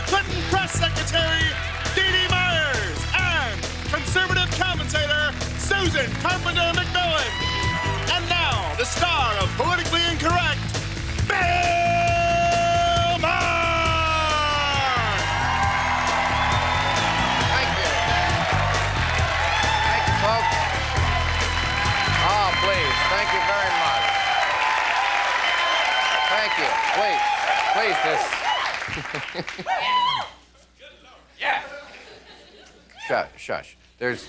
Clinton press secretary, Meyers, and conservative commentator, Susan Carpenter McMillan. And now, the star of Politically Incorrect, Bill Maher! Thank you. Thank you, folks. Oh, please. Thank you very much. Thank you. Please, this. Yeah. Shush. There's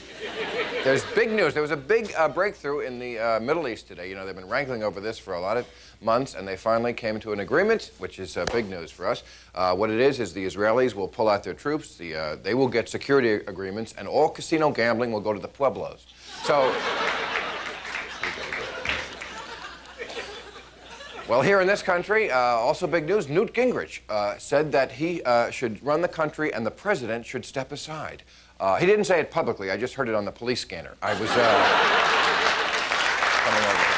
big news. There was a big breakthrough in the Middle East today. You know, they've been wrangling over this for a lot of months, and they finally came to an agreement, which is big news for us. What it is the Israelis will pull out their troops, they will get security agreements, and all casino gambling will go to the pueblos. So, well, here in this country, also big news, Newt Gingrich said that he should run the country and the president should step aside. He didn't say it publicly. I just heard it on the police scanner. I was coming over here.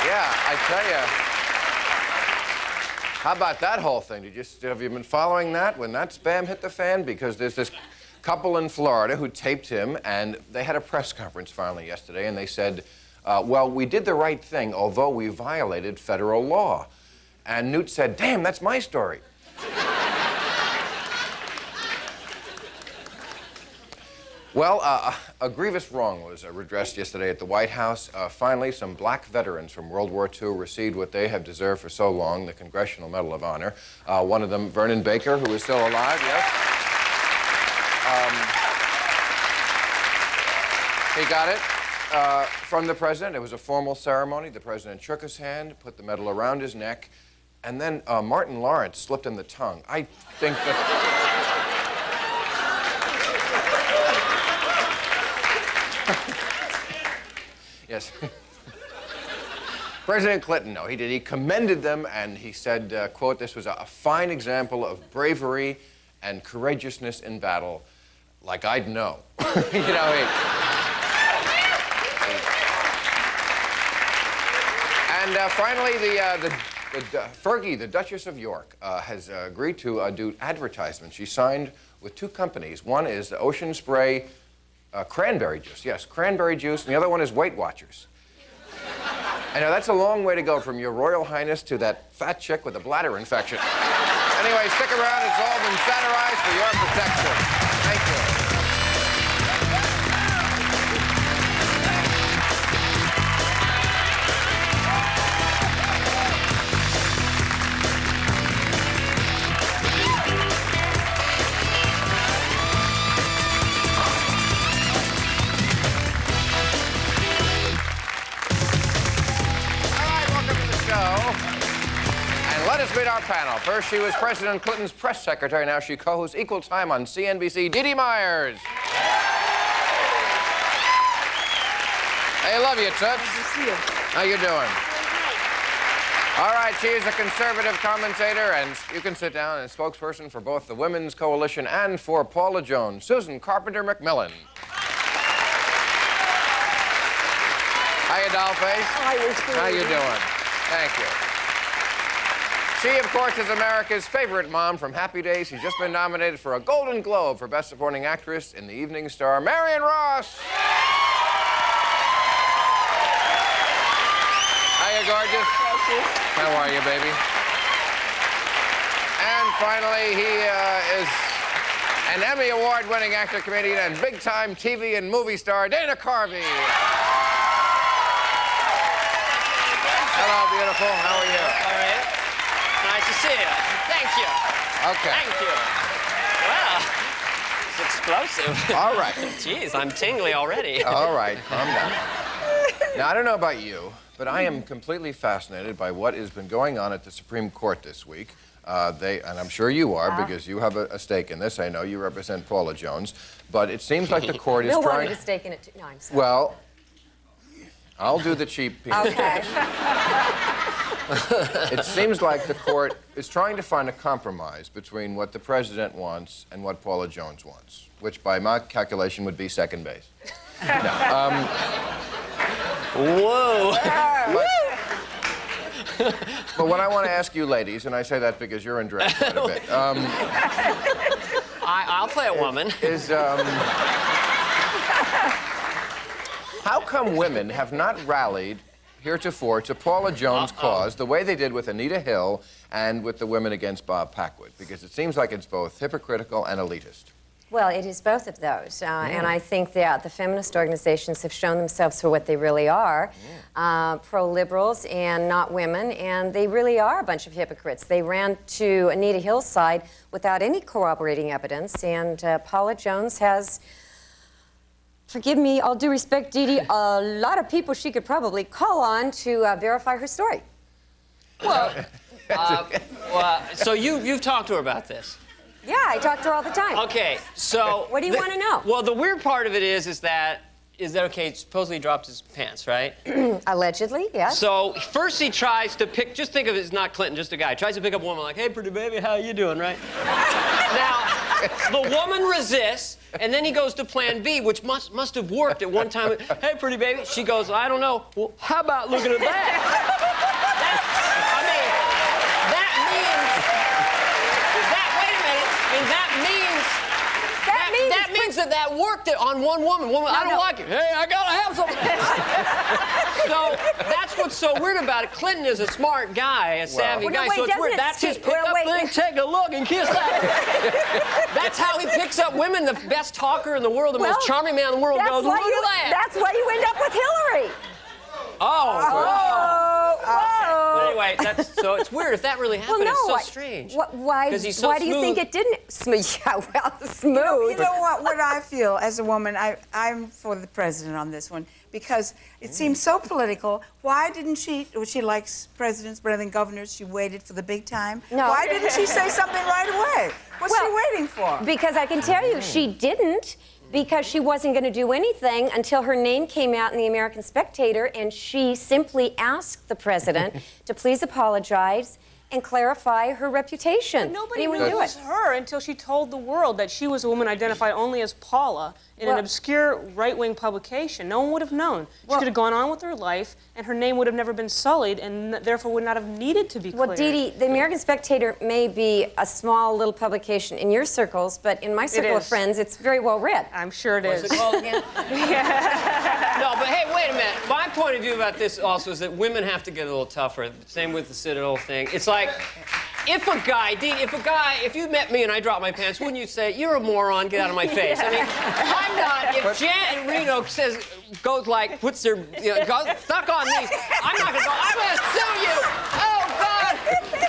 Yeah, I tell you. How about that whole thing? Have you been following that when that spam hit the fan? Because there's this couple in Florida who taped him, and they had a press conference finally yesterday, and they said, well, we did the right thing, although we violated federal law. And Newt said, damn, that's my story. Well, a grievous wrong was redressed yesterday at the White House. Finally, some black veterans from World War II received what they have deserved for so long, the Congressional Medal of Honor. One of them, Vernon Baker, who is still alive, yes. He got it from the president. It was a formal ceremony. The president shook his hand, put the medal around his neck, and then Martin Lawrence slipped him the tongue. I think that... Yes. President Clinton, no, he did. He commended them, and he said, quote, this was a fine example of bravery and courageousness in battle, like I'd know. You know, And finally, Fergie, the Duchess of York, has agreed to do advertisements. She signed with two companies. One is the Ocean Spray cranberry juice, yes, cranberry juice, and the other one is Weight Watchers. I know that's a long way to go from Your Royal Highness to that fat chick with a bladder infection. Anyway, stick around, it's all been satirized for your protection. Thank you. Let us meet our panel. First, she was President Clinton's press secretary. Now she co-hosts Equal Time on CNBC, Meyers. Hey, love you, Toots. Good to see you. How you doing? All right, she is a conservative commentator, and you can sit down, and spokesperson for both the Women's Coalition and for Paula Jones, Susan Carpenter McMillan. How you, dollface? Hi, you're still How you doing? Thank you. She, of course, is America's favorite mom from Happy Days. She's just been nominated for a Golden Globe for Best Supporting Actress in The Evening Star, Marion Ross. How you, gorgeous? Thank you. How are you, baby? And finally, he is an Emmy Award-winning actor, comedian, and big-time TV and movie star, Dana Carvey. Hello, beautiful. How are you? All right. Nice to see you. Thank you. Okay. Thank you. Well, it's explosive. All right. Jeez, I'm tingly already. All right, calm down. Now, I don't know about you, but I am completely fascinated by what has been going on at the Supreme Court this week. And I'm sure you are, because you have a stake in this. I know you represent Paula Jones. But it seems like the court is Bill trying... wanted a stake in it, too. No, I'm sorry. Well, I'll do the cheap piece. Okay. It seems like the court is trying to find a compromise between what the president wants and what Paula Jones wants, which by my calculation would be second base. No, Whoa. But what I want to ask you ladies, and I say that because you're in dress quite a bit, I'll play a woman. How come women have not rallied heretofore to Paula Jones' cause the way they did with Anita Hill and with the women against Bob Packwood? Because it seems like it's both hypocritical and elitist. Well, it is both of those. And I think that the feminist organizations have shown themselves for what they really are, pro-liberals and not women, and they really are a bunch of hypocrites. They ran to Anita Hill's side without any corroborating evidence, and Paula Jones has, forgive me, all due respect, Dee Dee, a lot of people she could probably call on to verify her story. Well, so you've talked to her about this? Yeah, I talk to her all the time. Okay, so... What do you want to know? Well, the weird part of it is that okay, supposedly he dropped his pants, right? Allegedly, yes. So first he tries to pick, just think of it as not Clinton, just a guy. He tries to pick up a woman like, hey, pretty baby, how you doing, right? Now, the woman resists, and then he goes to plan B, which must have worked at one time. Hey, pretty baby. She goes, I don't know. Well, how about looking at that? That means that worked on one woman. I don't like it. Hey, I gotta have something. So that's what's so weird about it. Clinton is a smart guy, a savvy guy. So it's weird. That's his pickup thing. Take a look and kiss that. That's how he picks up women. The best talker in the world, the most charming man in the world goes, look at that. That's why you end up with Hillary. Anyway, so it's weird. If that really happened, it's so strange. Why do you think it didn't? Yeah, well, smooth. You know what I feel as a woman, I'm for the president on this one, because it seems so political. Why didn't she likes presidents better than governors, she waited for the big time. No. Why didn't she say something right away? What's she waiting for? Because I can tell you, she didn't. Because she wasn't going to do anything until her name came out in the American Spectator, and she simply asked the president to please apologize and clarify her reputation. But nobody knew it was her until she told the world that she was a woman identified only as Paula in an obscure right-wing publication. No one would have known. She could have gone on with her life, and her name would have never been sullied, and therefore would not have needed to be cleared. Well, Dee Dee, the American Spectator may be a small little publication in your circles, but in my circle of friends, it's very well read. I'm sure it is. What's it called again? No, but hey, wait a minute. My point of view about this also is that women have to get a little tougher. Same with the Citadel thing. It's like, if if you met me and I dropped my pants, wouldn't you say, you're a moron, get out of my face? I mean, I'm not, if Jan Reno goes like, puts their, goes stuck on these, I'm not gonna go, I'm gonna sue you! Oh, God!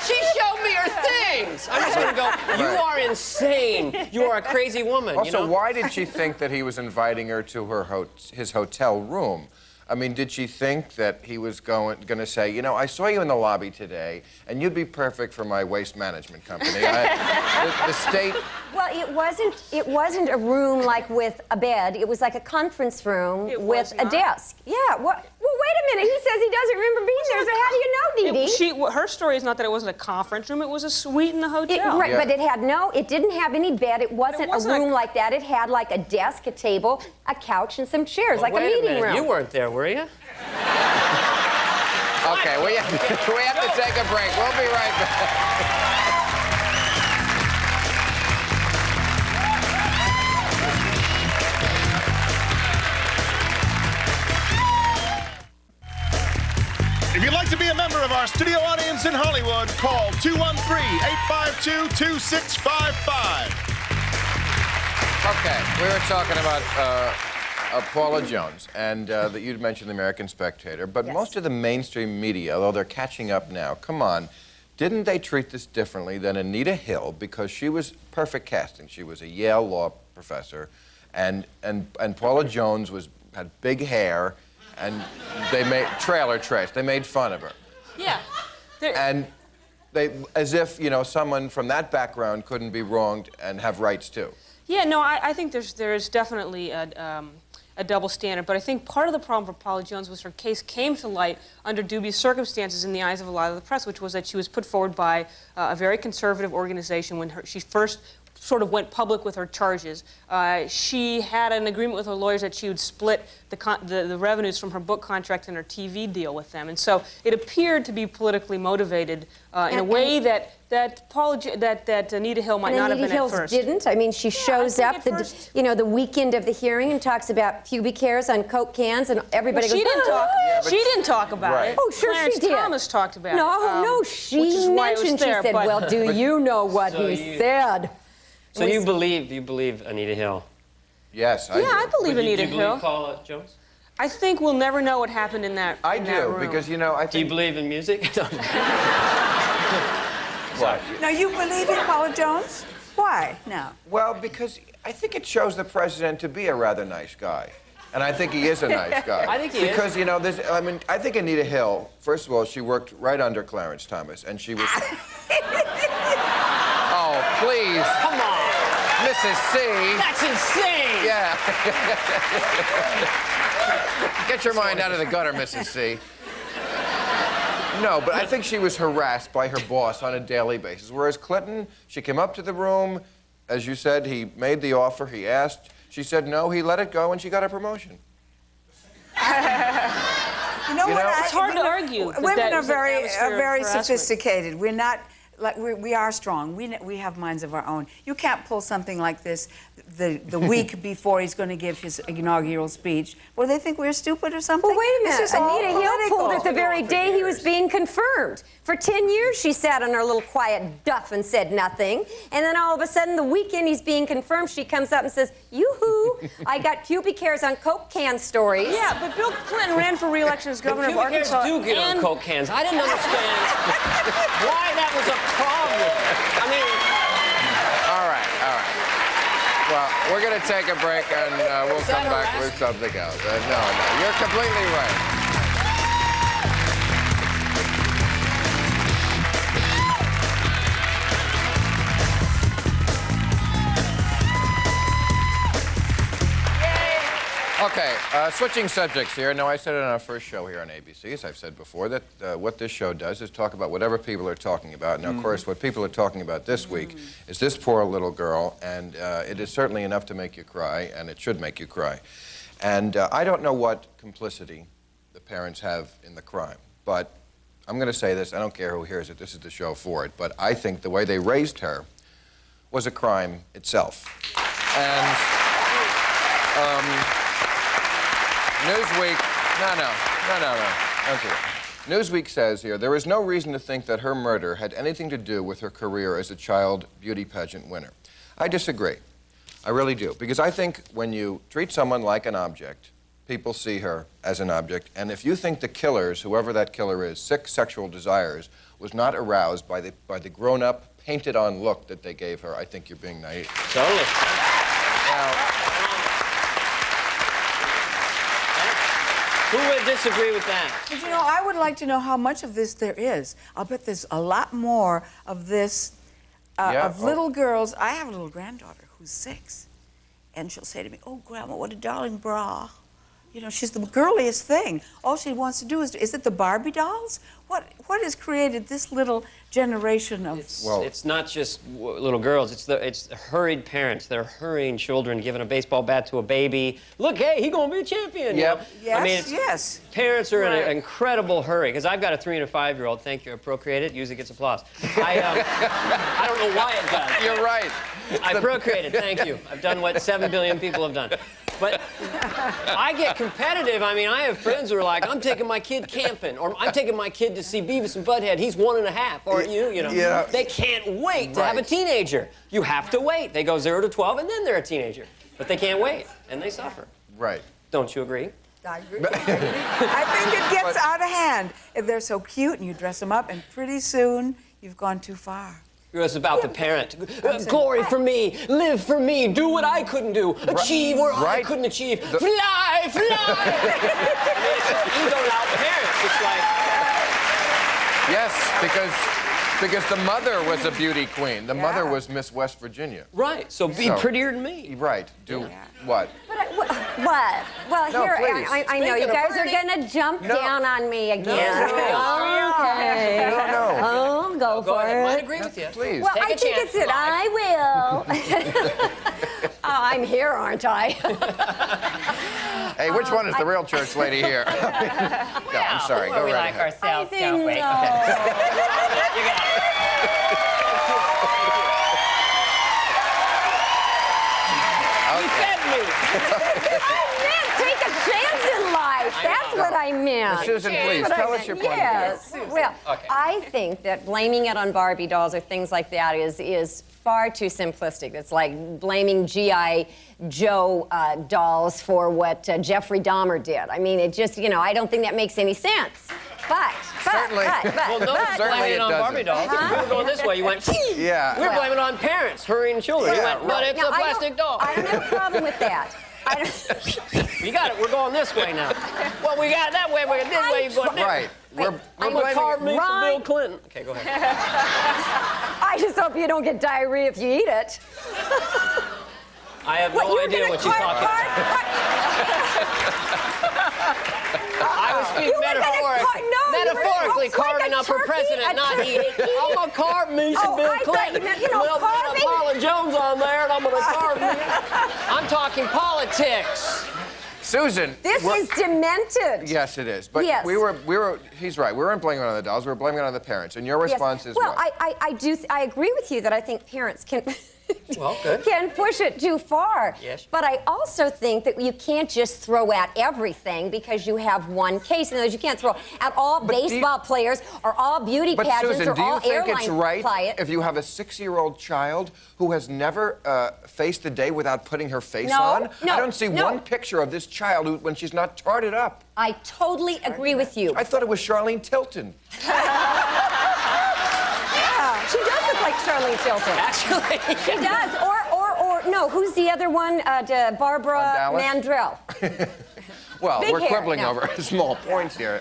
She showed me her things! I'm just gonna go, you are insane. You are a crazy woman, Also, why did she think that he was inviting her to his hotel room? I mean, did she think that he was going to say, I saw you in the lobby today, and you'd be perfect for my waste management company? The state... Well, it wasn't a room like with a bed. It was like a conference room with a desk. Yeah. Well, wait a minute. He says he doesn't remember being there. So how do you know, Dee Dee? Her story is not that it wasn't a conference room. It was a suite in the hotel. Right, but it didn't have any bed. It wasn't a room like that. It had like a desk, a table, a couch, and some chairs, like a meeting room. You weren't there, were you? Okay, we have to take a break. We'll be right back. If you'd like to be a member of our studio audience in Hollywood, call 213-852-2655. Okay, we were talking about Paula Jones, and that you'd mentioned the American Spectator, but most of the mainstream media, although they're catching up now, come on, didn't they treat this differently than Anita Hill, because she was perfect casting. She was a Yale law professor, and Paula Jones had big hair, and they made trailer trash. They made fun of her. Yeah. And they, as if, someone from that background couldn't be wronged and have rights too. Yeah, no, I think there's definitely a double standard, but I think part of the problem for Paula Jones was her case came to light under dubious circumstances in the eyes of a lot of the press, which was that she was put forward by a very conservative organization when she first sort of went public with her charges. She had an agreement with her lawyers that she would split the revenues from her book contract and her TV deal with them, and so it appeared to be politically motivated in a way that Anita Hill might not have been at first. Didn't. I mean, she shows up the weekend of the hearing and talks about pubic hairs on Coke cans, and everybody goes. She didn't talk. She didn't talk about it. Oh, sure Clarence she did. Thomas talked about it. No, she mentioned. She said, "Well, do you know what he said?" So you believe Anita Hill? Yes, I do. I believe Anita Do you Hill. believe Paula Jones? I think we'll never know what happened in that. I in do, that room. because, I think... Do you believe in music? What? Now, you believe in Paula Jones? Why? No. Well, because I think it shows the president to be a rather nice guy. And I think he is a nice guy. I think he is. Because, I think Anita Hill, first of all, she worked right under Clarence Thomas, and she was... Oh, please. Come on. Mrs. C. That's insane. Yeah. Get your mind out of the gutter, Mrs. C. No, but I think she was harassed by her boss on a daily basis. Whereas Clinton, she came up to the room, as you said, he made the offer, he asked, she said no, he let it go, and she got a promotion. You know what? It's hard to argue. Women are very sophisticated. We're not. We are strong. We have minds of our own. You can't pull something like this the week before he's going to give his inaugural speech. Well, they think we're stupid or something? Well, wait a minute. This is all Anita Hill political. pulled it the very day he was being confirmed. For 10 years, she sat on her little quiet duff and said nothing. And then all of a sudden, the weekend he's being confirmed, she comes up and says, yoo-hoo, I got pubic hairs on Coke can stories. Yeah, but Bill Clinton ran for re-election as governor of Arkansas. Do get on Coke cans. I didn't understand why that was a problem. I mean... All right. Well, we're going to take a break, and we'll come back with something else. No, you're completely right. Okay, switching subjects here. Now, I said it on our first show here on ABC, as I've said before, that what this show does is talk about whatever people are talking about. Now, of course, what people are talking about this week is this poor little girl, and it is certainly enough to make you cry, and it should make you cry. And I don't know what complicity the parents have in the crime, but I'm going to say this. I don't care who hears it. This is the show for it. But I think the way they raised her was a crime itself. And... Newsweek, no, don't do it. Newsweek says here, there is no reason to think that her murder had anything to do with her career as a child beauty pageant winner. I disagree. I really do. Because I think when you treat someone like an object, people see her as an object. And if you think the killer's, whoever that killer is, sick sexual desires, was not aroused by the grown-up, painted-on look that they gave her, I think you're being naive. Totally. Now, who would disagree with that? But I would like to know how much of this there is. I'll bet there's a lot more of this, of little girls. I have a little granddaughter who's 6, and she'll say to me, "Oh, Grandma, what a darling bra." She's the girliest thing. All she wants to do is it the Barbie dolls? What has created this little generation of... It's not just little girls. It's hurried parents. They're hurrying children, giving a baseball bat to a baby. Look, hey, he's gonna be a champion. Yep. Yes, I mean, yes. Parents are in an incredible hurry. Because I've got a 3- and a 5-year-old. Thank you. I procreated. Usually gets applause. I don't know why it does. You're right. I procreated. Thank you. I've done what 7 billion people have done. But I get competitive. I mean, I have friends who are like, I'm taking my kid camping, or I'm taking my kid to see Beavis and Butthead. He's 1.5, aren't you? Yeah. They can't wait to have a teenager. You have to wait. They go 0 to 12, and then they're a teenager. But they can't wait, and they suffer. Right. Don't you agree? I agree. I think it gets out of hand. If they're so cute, and you dress them up, and pretty soon, you've gone too far. It's about the parent. Glory for me, live for me, do what I couldn't do, achieve where I couldn't achieve, fly, fly. I mean, it's egoed out parents. It's like... Yes, because the mother was a beauty queen. The mother was Miss West Virginia. Right, so be prettier than me. Right, do what? What? Well, No, here, please. I know you guys are going to jump down on me again. No. Okay. No. Oh, go Go for ahead. I might it. agree with you. Please. Well, Take I a think chance. it's it. Live. I will. I'm here, aren't I? Hey, which one is the real church lady here? No, I'm sorry. Well, Go we right like ahead. ourselves, I don't think we? no. You got it. You fed me. Take a chance in life. That's what I meant. Susan, please, That's what I tell us meant. your point of Yes. Well, Okay. I think that blaming it on Barbie dolls or things like that is far too simplistic. It's like blaming G.I. Joe dolls for what Jeffrey Dahmer did. I mean, it just, I don't think that makes any sense. But, Certainly. Well, no one's Certainly blaming it it on doesn't. Barbie dolls. We were going this way. You went, Yeah. We're Well- blaming it on parents hurrying children. You Yeah, went, but it's a plastic doll. I don't have a problem with that. I don't, You got it. We're going this way now. Well, we got it that way. We're going this way. You're going that way. Right. We're I'm going to carve me some Right. Bill Clinton. Okay, go ahead. I just hope you don't get diarrhea if you eat it. I have no you're idea gonna what you're talking about. I was speaking You were gonna metaphorically carve- no, you were gonna- carving like a up a turkey, president, a not turkey. eating. I'm going to carve me some Oh, Bill I thought Clinton. you meant, We'll put carving. Paula Jones on there, and I'm going to carve me. I'm talking politics. Susan. This is demented. Yes, it is. But Yes. we were. He's right. We weren't blaming it on the dolls. We were blaming it on the parents. And your response is Well, what? I agree with you that I think parents can Well, good. can push it too far. Yes. But I also think that you can't just throw at everything because you have one case. In other words, you can't throw at all But do you- baseball players or all beauty But pageants Susan, or do you all think airline it's right clients. if you have a 6-year-old child who has never faced the day without putting her face No, on? no, I don't see no. one picture of this child when she's not tarted up. I totally agree with you. I thought it was Charlene Tilton. Yeah, she does look like Charlene Tilton. Actually. She does. Or no, who's the other one? Barbara Dallas? Mandrell. Well, Big we're hair, quibbling no. over small points here.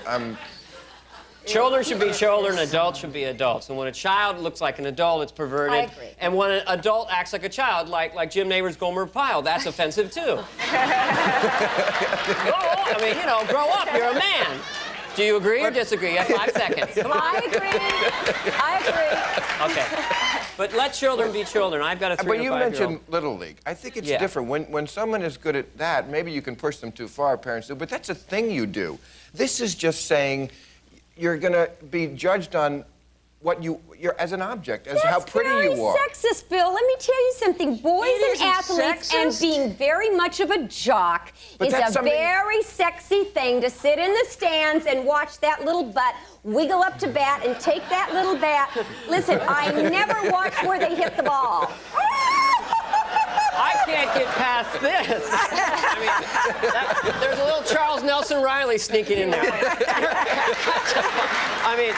Children should be children, adults should be adults. And when a child looks like an adult, it's perverted. I agree. And when an adult acts like a child, like Jim Neighbors' Gomer Pyle, that's offensive too. Grow up, you're a man. Do you agree or disagree? You have 5 seconds. Come on. I agree. Okay. But let children be children. I've got a 3- But and you 5-year-old. mentioned Little League. I think it's Yeah. different. When someone is good at that, maybe you can push them too far, parents do, but that's a thing you do. This is just saying you're going to be judged on what you're as an object, as how pretty That's you are. very sexist, Bill. Let me tell you something. Boys It and isn't athletes and sexist. being very much of a jock But is that's a something- very sexy thing to sit in the stands and watch that little butt wiggle up to bat and take that little bat. Listen, I never watch where they hit the ball. I can't get past this. I mean, there's a little Charles Nelson Riley sneaking in there. I mean,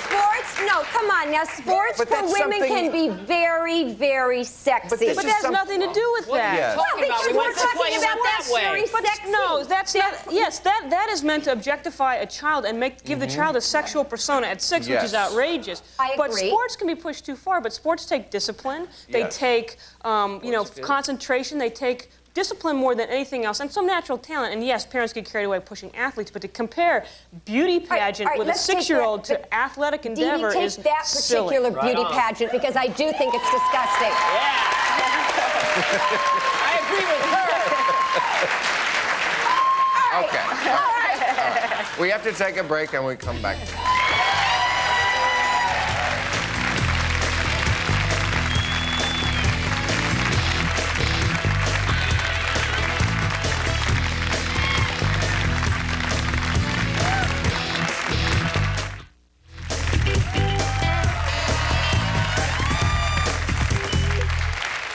Sports? No, come on. Now, sports But for that's women something- can be very, very sexy. But this But is that has some- nothing to do with that. Yes. Well, talking about because we we're went this way, talking you about went that that way. very But sexy. no, that's not. Yes, that is meant to objectify a child and give the child a sexual persona at 6, which is Yes. outrageous. I But agree. sports can be pushed too far. But sports take discipline. They Yes. take, concentration. They take discipline more than anything else, and some natural talent. And yes, parents get carried away pushing athletes, but to compare beauty pageant all right, with a let's take 6-year-old that, to athletic Dee endeavor Dee, is take that silly. particular beauty on. pageant because I do think it's disgusting. yeah. I agree with her. Okay. All right. We have to take a break and we come back.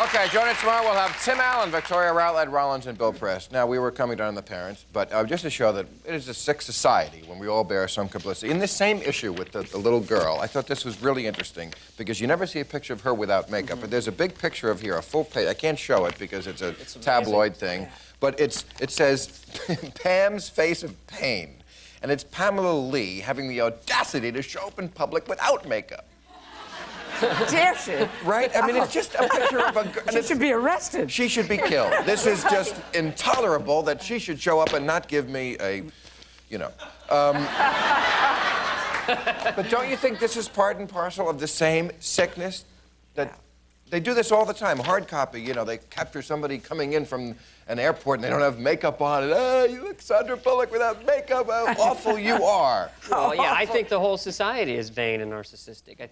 Okay, joining us tomorrow, we'll have Tim Allen, Victoria Routledge, Rollins, and Bill Press. Now, we were coming down on the parents, but just to show that it is a sick society when we all bear some complicity. In this same issue with the little girl, I thought this was really interesting because you never see a picture of her without makeup. But there's a big picture of here, a full page. I can't show it because it's a tabloid thing, but it says Pam's face of pain. And it's Pamela Lee having the audacity to show up in public without makeup. Dare she? Right? I mean, it's just a picture of a girl. She should be arrested. She should be killed. This is just intolerable that she should show up and not give me a, But don't you think this is part and parcel of the same sickness? That they do this all the time. Hard copy, you know, they capture somebody coming in from an airport and they don't have makeup on. And, oh, you look Sandra Bullock without makeup. How awful you are. Well, yeah, I think the whole society is vain and narcissistic.